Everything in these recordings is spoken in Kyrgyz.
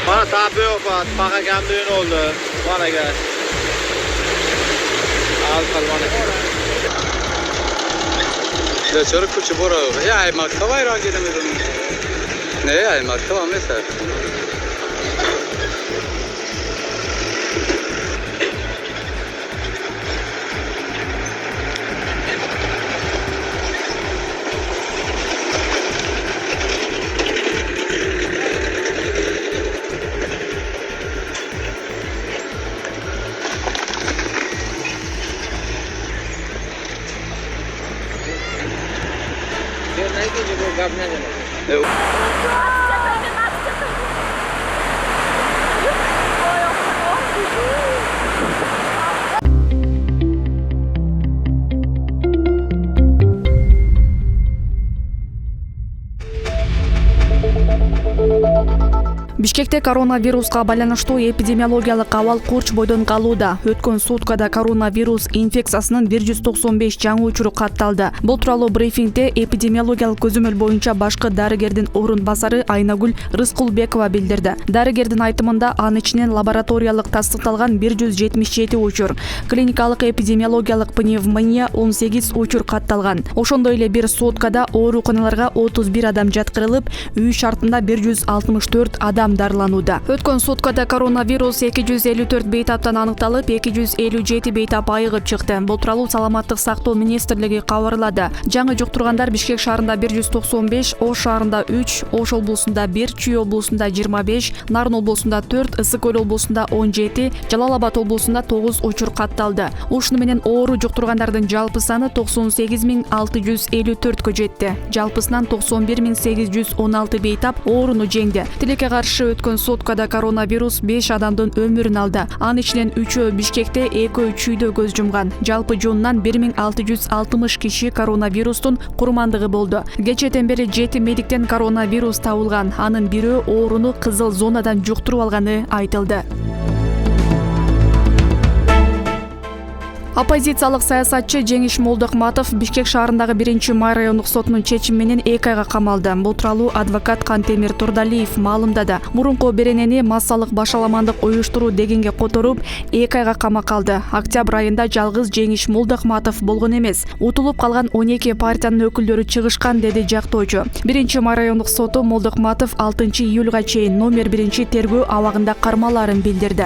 Bana tabi yok bak. Baka kendin oldu. Bana gel. Al kalmanı. Ya çocuk kuçu bora. Ya ay makta var ya gidemedim. Ne ay makta var mesela. Бишкекте коронавируска байланыштуу эпидемиологиялык абал курч бойдон калууда. Өткөн суткада коронавирус инфекциясынын 195 жаңы учуру катталды. Бул тууралуу брифингде эпидемиологиялык көзөмөл боюнча башкы дарыгердин орун басары Айнагүл Рыскулбекова билдирди. Дарыгердин айтымында анын ичинен лабораториялык тастыкталган 177 учур, клиникалык эпидемиологиялык пневмония 18 учур катталган. Ошондой эле бир суткада ооруканаларга 31 адам жаткырылып, үй шартында 164 адам дарыланууда. Өткөн суткада коронавирус 254 бейтаптан аныкталып, 257 бейтап айыгып чыкты. Бул тууралуу Саламаттык сактоо министрлиги кабарлады. Жаңы жуктургандар Бишкек шаарында 195, Ош шаарында 3, Ош облусунда 1, Чүй облусунда 25, Нарын облусунда 4, Ысык Көл облусунда 17, Жалал Абад облусунда 9 учур катталды. Ушуну менен оору жуктургандардын жалпы саны 98654 жетти. Жалпысынан 91816 бейтап ооруну жеңди. Тилекке каршы өткөн суткада коронавирус 5 адамдын өмүрүн алды. Анын ичинен 3-өө Бишкекте, 2-өө Чүйдө көз жумган. Жалпы жонунан 1660 киши коронавирустун курмандыгы болду. Кечээден бери 7 медиктен коронавирус табылган. Анын бирөө ооруну кызыл зонадан жуктуруп алганы айтылды. Оппозициялык саясатчы Жеңиш Молдокматов Бишкек шаарындагы 1-май райондук сотунун чечими менен 2 айга камалды. Бул тууралуу адвокат Кантемир Турдалиев маалымдады. Мурунку беренени массалык башаламандык уюштуруу дегенге которуп 2 айга камакка алды. Октябрь айында жалгыз Жеңиш Молдокматов болгон эмес. Утулуп калган 12 партиянын өкүлдөрү чыгышкан, деди жактоочу. 1-май райондук соту Молдокматов 6-июлга чейин номер 1 тергөө абагында кармалаарын билдирди.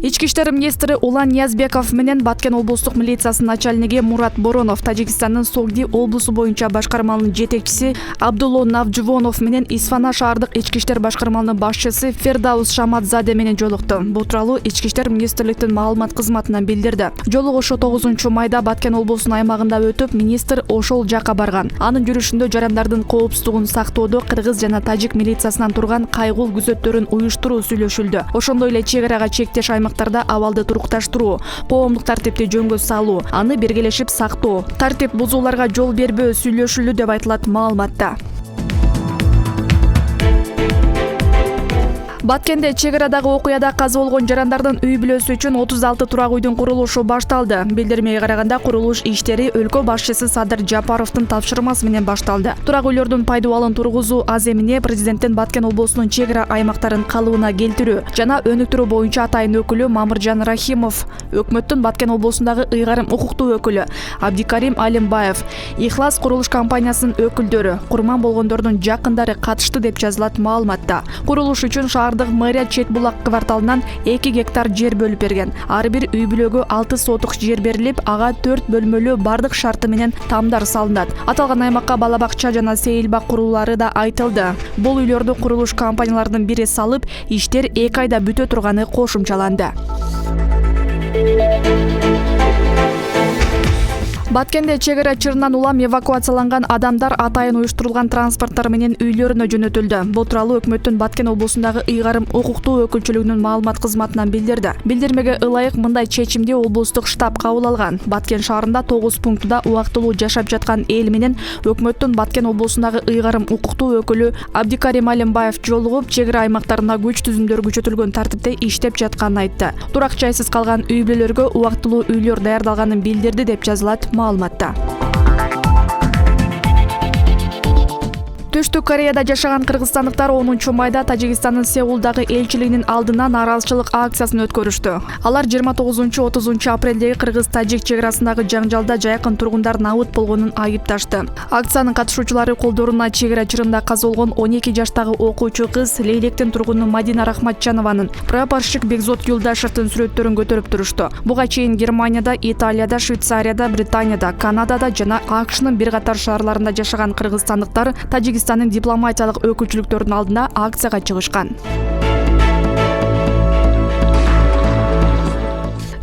Ички иштер министри Улан Ниязбеков менен Баткен облустук милициясынын начальниги Мурат Боронов, Тажикстандын Согди облусу боюнча башкармалынын жетекчиси Абдулло Навжубонов менен Исфана шаардык ички иштер башкармалынын башчысы Фердаус Шаматзаде менен жолукту. Бул тууралуу ички иштер министрликтин маалымат кызматынан билдирди. Жолугушуу 9-майда Баткен облусунун аймагында өтүп, министр ошол жака барган. Анын жүрүшүндө жарандардын коопсуздугун сактоодо кыргыз жана тажик милициясынан турган кайгул күзөттөрүн уюштуруу сүйлөшүлдү. Ошондой эле чек арага чектеш абалды турукташтыруу, коомдук тартипти жөнгө салуу, аны биргелешип сактоо, тартип бузууларга жол бербөө сүйлөшүлдү деп айтылат маалыматта. Баткенде чек арадагы окуяда каза болгон жарандардын үй бүлөсү үчүн 36 турак үйдүн курулушу башталды. Билдирмеге караганда курулуш иштери өлкө башчысы Садыр Жапаровдун тапшырмасы менен башталды. Турак үйлөрдүн пайдаланууга тургузуу аз эмне президенттин Баткен облусунун чек ара аймактарын калыбына келтирүү жана өнүктүрүү боюнча атайын өкүлү Мамыржан Рахимов, өкмөттүн Баткен облусундагы ыйгарым укуктуу өкүлү Абдикарим Алимбаев, Ихлас курулуш компаниясынын өкүлдөрү, курман болгондордун жакындары катышты деп жазылат маалыматта. Курулуш үчүн мэрия Чет Булак кварталынан 2 гектар жер бөлүп берген. Ар бир үй бүлөгө 6 сотук жер берилип, ага 4 бөлмөлүү бардык шарты менен тамдар салынат. Аталган аймакка бала бакча жана сейилбак курулары да айтылды. Бул үйлөрдү курулуш компанияларынын бири салып, иштер 2 айда бүтө турганы кошумчаланды. Баткенде чегара чырынан улам эвакуацияланган адамдар атайын уюштурулган транспорттар менен үйлөрүнө жөнөтүлдү. Бул тууралуу өкмөттүн Баткен облусундагы ыйгарым укуктуу өкүлчүлүгүнүн маалымат кызматынан билдирди. Билдирмеге ылайык мындай чечимди облустук штаб кабыл алган. Баткен шаарында 9 пунктуда убактылуу жашап жаткан эл менен өкмөттүн Баткен облусундагы ыйгарым укуктуу өкүлү Абдикарим Алимбаев жолугуп, чегара аймактарында күч түзүмдөр күчөтүлгөн тартипте иштеп жатканын айтты. Турак жайсыз калган үй бүлөлөргө убактылуу үйлөр даярдалганын билдирди деп жазылат маалыматта. Түштүк Кореяда жашаган кыргызстандыктар 10 майда Тажикстандын Сеулдагы элчилигинин алдына нааразычылык акциясын өткөрүштү. Алар 29-30 апрелдеги кыргыз-тажик чегарасындагы жаңжалда жайкын тургундар набыт болгонун айыпташты. Акциянын катышуучулары колдоруна чегара чырында каза болгон 12 жаштагы окуучу кыз Лейлектин тургуну Мадина Рахматжанованын, прапорщик Бекзот Юлдашевдин сүрөттөрүн көтөрүп турушту. Буга чейин Германияда, Италияда, Швейцарияда, Британияда, Канадада жана АКШнын бир катар шаарларында жашаган кыргызстандыктар Тажикстандын дипломатиялык өкүлчүлүктөрүнүн алдына акцияга чыгышкан.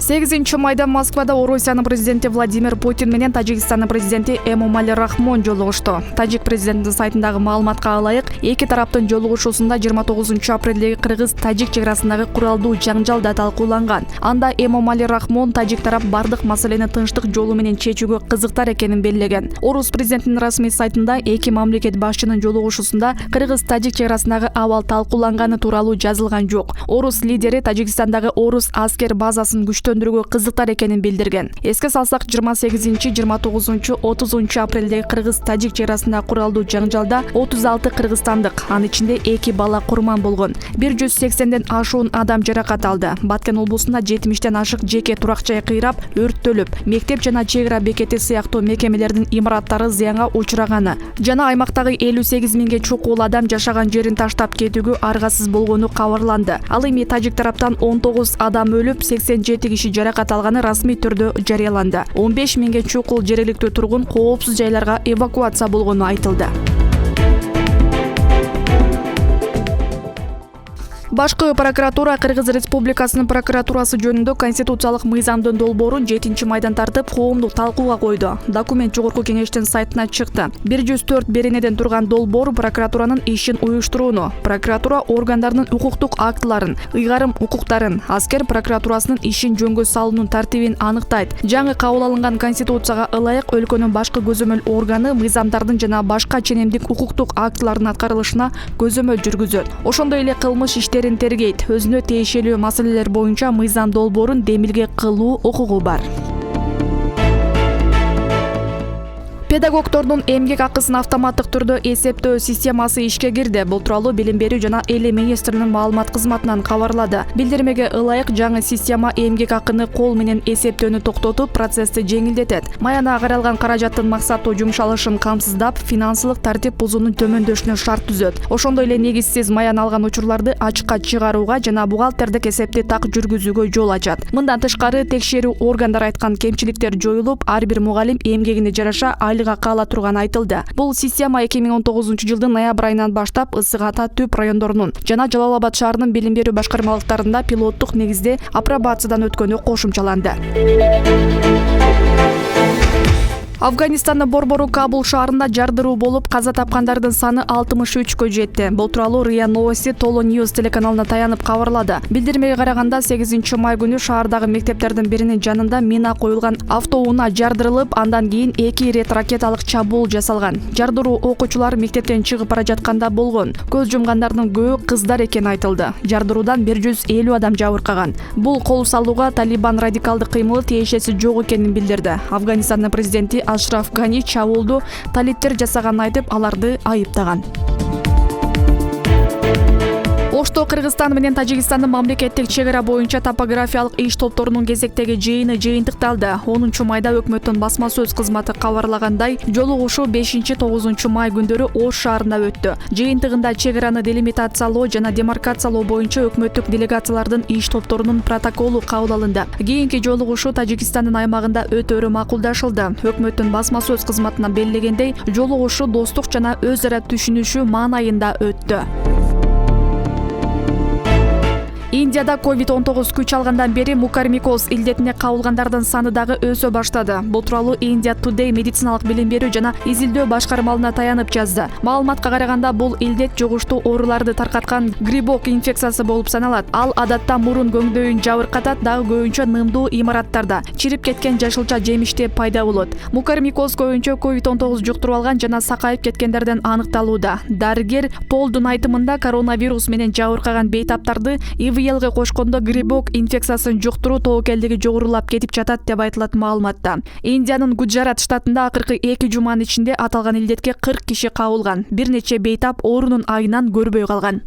8 майда Москвада Орусиянын президенти Владимир Путин менен Тажикстандын президенти Эмомали Рахмон жолугушту. Тажик президентинин сайтындагы маалыматка ылайык, эки тараптын жолугушуусунда 29 апрелдеги кыргыз-тажик чегарасындагы куралдуу жаңжал да талкууланган. Анда Эмомали Рахмон тажик тарап бардык маселени тынчтык жолу менен чечүүгө кызыктар экенин белгилеген. Орус президентинин расмий сайтында эки мамлекет башчынын жолугушуусунда кыргыз-тажик чегарасындагы абал талкууланганы тууралуу жазылган жок. Орус лидери Тажикстандагы Орус аскер базасын күчтөндүрүүгө кызыктар экенин билдирген. Эске салсак, 28, 29, 30 апрелдеги кыргыз-тажик чегарасында куралдуу жаңжалда 36 кыргызстандык, анын ичинде 2 бала курман болгон. 180ден ашуун адам жаракат алды. Баткен облусунда 70ден ашык жеке турак жай кыйрап, өрттөлүп, мектеп жана чегара бекети сыяктуу мекемелердин имараттары зыянга учураганы жана аймактагы 58 миңге чукул адам жашаган жерин таштап кетүүгө аргасыз болгону кабарланды. Ал эми тажик тараптан 19 адам өлүп, 87 киши жаракат алганы расмий түрдө жарыяланды. 15 миңге чукул жергиликтүү тургун коопсуз жайларга эвакуация болгону айтылды. Башкы прокуратура Кыргыз Республикасынын прокуратурасы жөнүндө конституциялык мыйзамдын долбоорун 7 майдан тартып коомдук талкууга койду. Документ жогорку кеңештин сайтына чыкты. 104 беренеден турган долбоор прокуратуранын ишин уюштурууну, прокуратура органдарынын укуктук актыларын, ыйгарым укуктарын, аскер прокуратурасынын ишин жөнгө салуунун тартибин аныктайт. Жаңы кабыл алынган конституцияга ылайык өлкөнүн башкы көзөмөл органы мыйзамдардын жана башка ченемдик укуктук актылардын аткарылышына көзөмөл жүргүзөт. Ошондой эле кылмыш иштерин тергейт. Өзүнө тиешелүү маселелер боюнча мыйзам долбоорун демилге кылуу укугу бар. Педагогдордун эмгек акысын автоматтык түрдө эсептөө системасы ишке кирди. Бул тууралуу Билим берүү жана эл министринин маалымат кызматынан кабарлады. Билдирмеге ылайык, жаңы система эмгек акыны кол менен эсептөөнү токтотуп, процессти жеңилдетет. Маяна каралган каражаттын максаттуу жумшалышын камсыздап, финансылык тартип бузуунун төмөндөшүнө шарт түзөт. Ошондой эле негизсиз маяна алган учурларды ачыкка чыгарууга жана бухгалтердик эсепти так жүргүзүүгө жол ачат. Мындан тышкары, текшерүү органдары айткан кемчиликтер жоюлуп, ар бир мугалим эмгегине жараша кала турган айтылды. Бул система 2019 жылдын ноябрь айынан баштап Ысык Ата, Түп райондорунун жана Жалал Абад шаарынын билим берүү башкармалыктарында пилоттук негизде апробациядан өткөнү кошумчаланды. Афганистандын борбору Кабул шаарында жардыруу болуп, каза тапкандардын саны 63кө жетти. Бул тууралуу РИА Новости Толо Ньюс телеканалына таянып кабарлады. Билдирмеге караганда 8 май күнү шаардагы мектептердин биринин жанында мина коюлган автоунаа жардырылып, андан кийин 2 ирет ракеталык чабуул жасалган. Жардыруу окуучулар мектептен чыгып бара жатканда болгон. Көз жумгандардын көбү кыздар экени айтылды. Жардыруудан 150 адам жабыркаган. Бул кол салууга Талибан радикалдык кыймылы тиешеси жок экенин билдирди. Афганистандын президенти Ашраф Гани чабуулду талиптер жасаганын айтып, аларды айыптаган. Ошто Кыргызстан менен Тажикстандын мамлекеттик чегара боюнча топографиялык иш топторунун кезектеги жыйыны жыйынтыкталды. 10 майда өкмөттүн басма сөз кызматы кабарлагандай, жолугушуу 5-9 май күндөрү Ош шаарында өттү. Жыйынтыгында чегараны делимитациялоо жана демаркациялоо боюнча өкмөттүк делегациялардын иш топторунун протоколу кабыл алынды. Кийинки жолугушуу Тажикстандын аймагында өтөөрү макулдашылды. Өкмөттүн басма сөз кызматынан белгилегендей, жолугушуу достук жана өз ара түшүнүшүү маанайында өттү. Индияда COVID-19 күч алгандан бери мукормикоз илдетине кабылгандардын саны дагы өсө баштады. Бул тууралуу India Today медициналык билим берүү жана изилдөө башкармалына таянып жазды. Маалыматка караганда бул илдет жугуштуу ооруларды таркаткан грибок инфекциясы болуп саналат. Ал адатта мурун көңдөйүн жабыркатат, дагы көбүнчө нымдуу имараттарда, чирип кеткен жашылча жемиште пайда болот. Мукормикоз көбүнчө COVID-19 жуктуруп алган жана сакайып кеткендерден аныкталууда. Дарыгер Полдун айтымында коронавирус менен жабыркаган бейтаптарды ИВЛга кошкондо грибок инфекциясын жуктуруу тобокелдиги жогорулап кетип жатат деп айтылат маалыматта. Индиянын Гуджарат штатында акыркы 2 жуманын ичинде аталган илдетке 40 киши кабылган. Бир нече бейтап оорунун айынан көрбөй калган.